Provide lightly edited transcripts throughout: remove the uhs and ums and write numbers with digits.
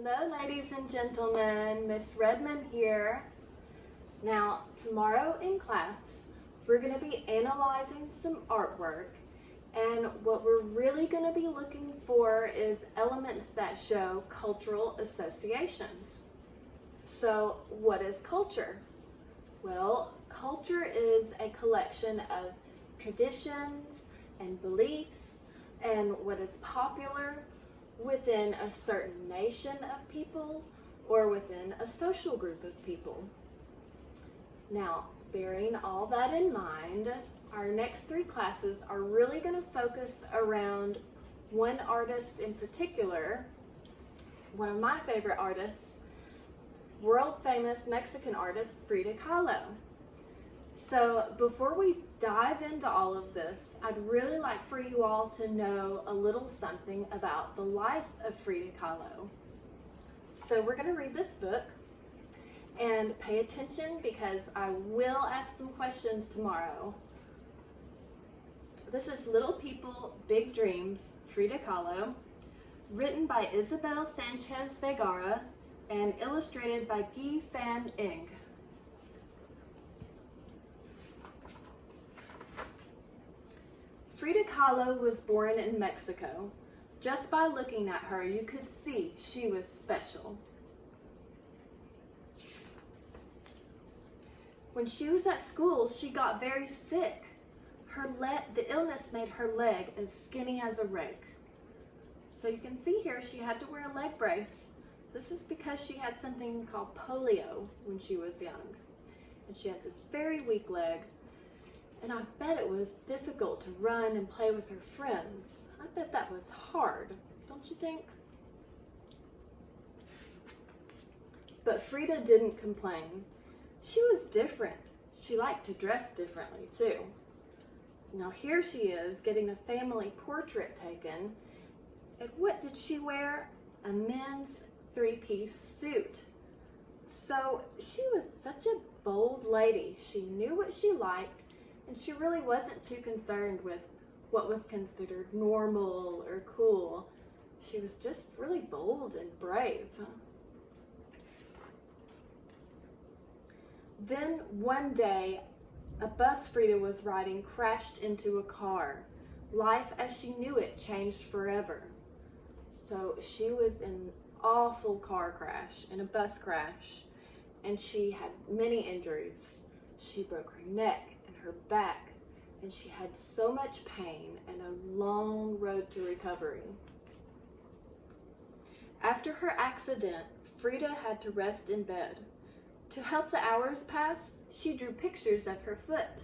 Hello, ladies and gentlemen. Miss Redmond here. Now, tomorrow in class, we're going to be analyzing some artwork, and what we're really going to be looking for is elements that show cultural associations. So, what is culture? Well, culture is a collection of traditions and beliefs and what is popular within a certain nation of people or within a social group of people. Now, bearing all that in mind, our next three classes are really going to focus around one artist in particular, one of my favorite artists, world famous Mexican artist Frida Kahlo. So before we dive into all of this, I'd really like for you all to know a little something about the life of Frida Kahlo. So we're going to read this book and pay attention because I will ask some questions tomorrow. This is Little People, Big Dreams, Frida Kahlo, written by Isabel Sanchez Vergara and illustrated by Guy van Eng. Frida Kahlo was born in Mexico. Just by looking at her, you could see she was special. When she was at school, she got very sick. The illness made her leg as skinny as a rake. So you can see here she had to wear a leg brace. This is because she had something called polio when she was young. And she had this very weak leg. And I bet it was difficult to run and play with her friends. I bet that was hard, don't you think? But Frida didn't complain. She was different. She liked to dress differently too. Now here she is getting a family portrait taken. And what did she wear? A men's three-piece suit. So she was such a bold lady. She knew what she liked, and she really wasn't too concerned with what was considered normal or cool. She was just really bold and brave. Then one day, a bus Frida was riding crashed into a car. Life as she knew it changed forever. So she was in an awful car crash, in a bus crash, and she had many injuries. She broke her neck, her back, and she had so much pain and a long road to recovery. After her accident, Frida had to rest in bed. To help the hours pass, she drew pictures of her foot.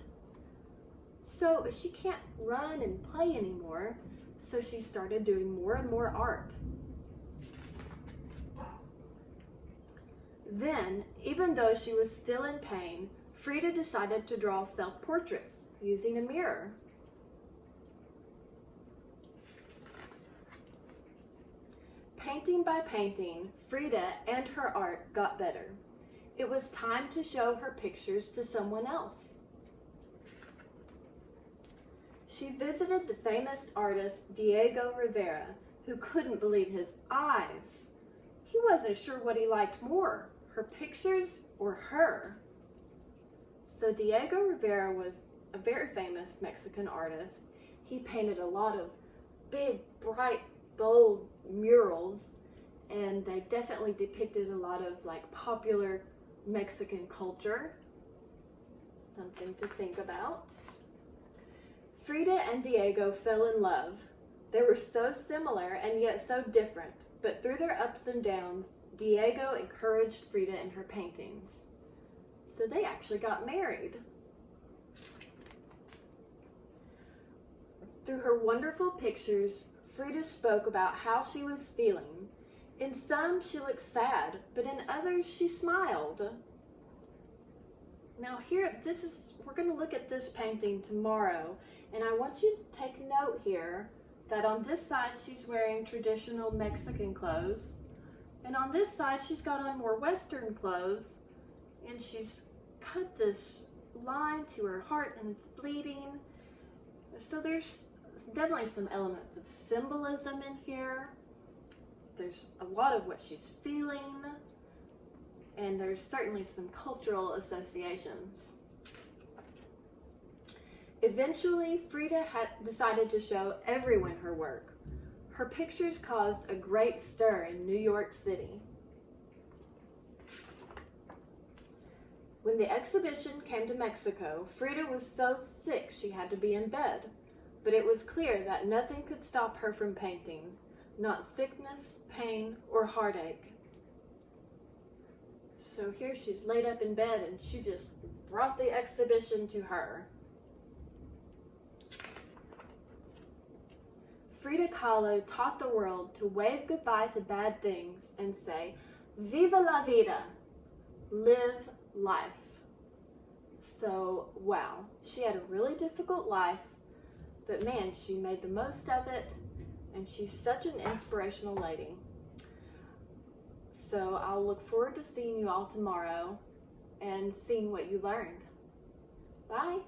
So she can't run and play anymore, so she started doing more and more art. Then, even though she was still in pain, Frida decided to draw self-portraits using a mirror. Painting by painting, Frida and her art got better. It was time to show her pictures to someone else. She visited the famous artist Diego Rivera, who couldn't believe his eyes. He wasn't sure what he liked more, her pictures or her. So Diego Rivera was a very famous Mexican artist. He painted a lot of big, bright, bold murals, and they definitely depicted a lot of popular Mexican culture. Something to think about. Frida and Diego fell in love. They were so similar and yet so different, but through their ups and downs, Diego encouraged Frida in her paintings. So they actually got married. Through her wonderful pictures, Frida spoke about how she was feeling. In some, she looked sad, but in others, she smiled. Now we're going to look at this painting tomorrow, and I want you to take note here that on this side, she's wearing traditional Mexican clothes, and on this side, she's got on more Western clothes, and she's cut this line to her heart and it's bleeding. So there's definitely some elements of symbolism in here. there's a lot of what she's feeling, and there's certainly some cultural associations. Eventually, Frida had decided to show everyone her work. Her pictures caused a great stir in New York City. When the exhibition came to Mexico, Frida was so sick she had to be in bed. But it was clear that nothing could stop her from painting, not sickness, pain, or heartache. So here she's laid up in bed and she just brought the exhibition to her. Frida Kahlo taught the world to wave goodbye to bad things and say, "Viva la vida," live life. So, wow, she had a really difficult life, but man, she made the most of it, and she's such an inspirational lady. So I'll look forward to seeing you all tomorrow and seeing what you learned. Bye.